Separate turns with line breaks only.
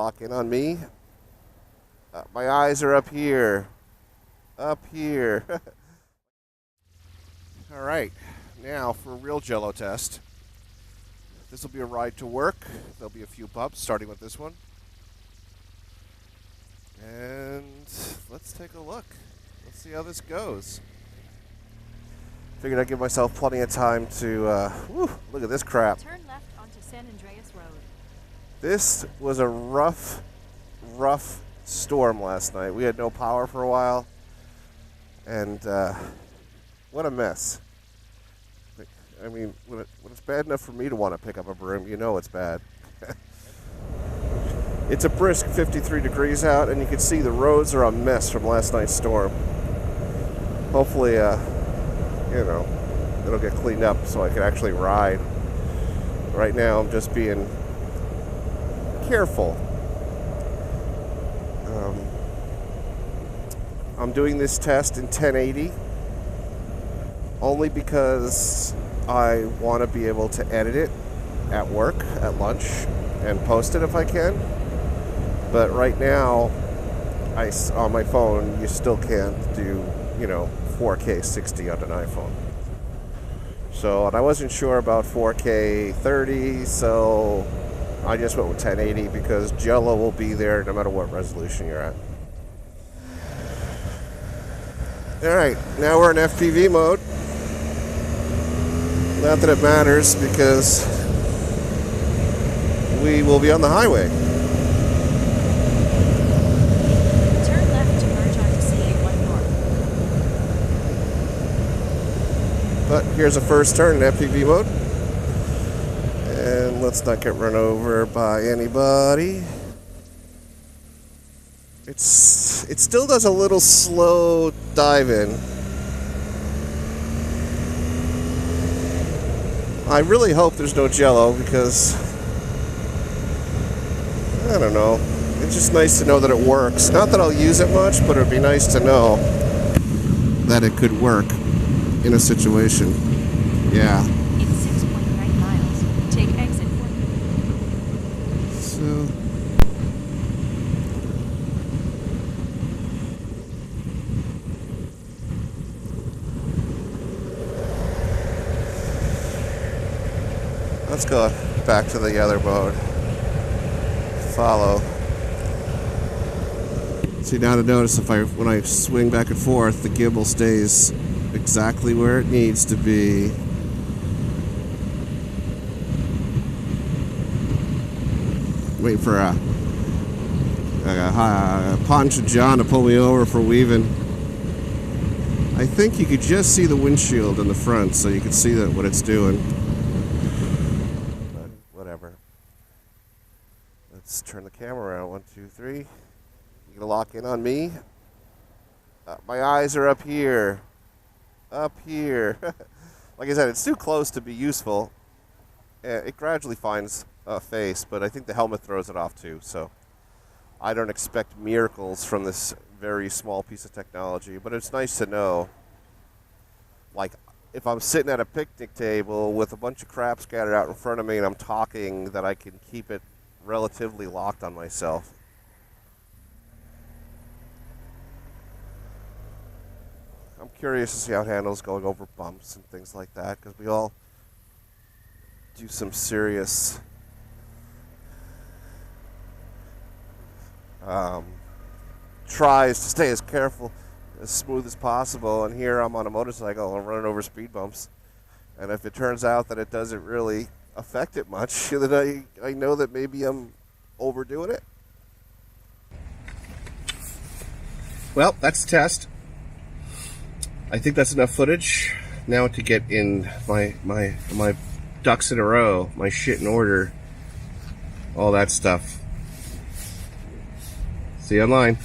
lock in on me? My eyes are up here. Up here. All right, now for a real Jello test. This will be a ride to work. There'll be a few bumps, starting with this one. And let's take a look. Let's see how this goes. Figured I'd give myself plenty of time to, look at this crap.
Turn left onto San Andreas Road.
This was a rough storm last night. We had no power for a while. And what a mess. I mean, when it's bad enough for me to want to pick up a broom, you know it's bad. It's a brisk 53 degrees out, and you can see the roads are a mess from last night's storm. Hopefully, it'll get cleaned up so I can actually ride. Right now, I'm just being careful. I'm doing this test in 1080 only because I want to be able to edit it at work, at lunch, and post it if I can. But right now, on my phone, you still can't do, 4K 60 on an iPhone. So, and I wasn't sure about 4K 30, so I just went with 1080 because Jello will be there no matter what resolution you're at. Alright, now we're in FPV mode. Not that it matters because we will be on the highway.
Turn left to merge onto CA1 North.
But here's a first turn in FPV mode. And let's not get run over by anybody. It still does a little slow dive in. I really hope there's no Jello because, I don't know, it's just nice to know that it works. Not that I'll use it much, but it would be nice to know that it could work in a situation. Yeah.
It's 6.9 miles. Take exit 4.
So... let's go back to the other mode. Follow. See, now to notice when I swing back and forth, the gimbal stays exactly where it needs to be. Waiting for a Poncho John to pull me over for weaving. I think you could just see the windshield in the front, so you can see what it's doing. But whatever. Let's turn the camera around. 1, 2, 3. You gonna lock in on me? My eyes are up here. Up here. Like I said, it's too close to be useful. It gradually finds a face, but I think the helmet throws it off too, so I don't expect miracles from this very small piece of technology, but it's nice to know, like, if I'm sitting at a picnic table with a bunch of crap scattered out in front of me and I'm talking, that I can keep it relatively locked on myself. I'm curious to see how it handles going over bumps and things like that, because we all do some serious tries to stay as careful, as smooth as possible, and here I'm on a motorcycle and running over speed bumps, and if it turns out that it doesn't really affect it much, then I know that maybe I'm overdoing it. Well, that's the test. I think that's enough footage now to get in my ducks in a row, my shit in order, all that stuff. See you online.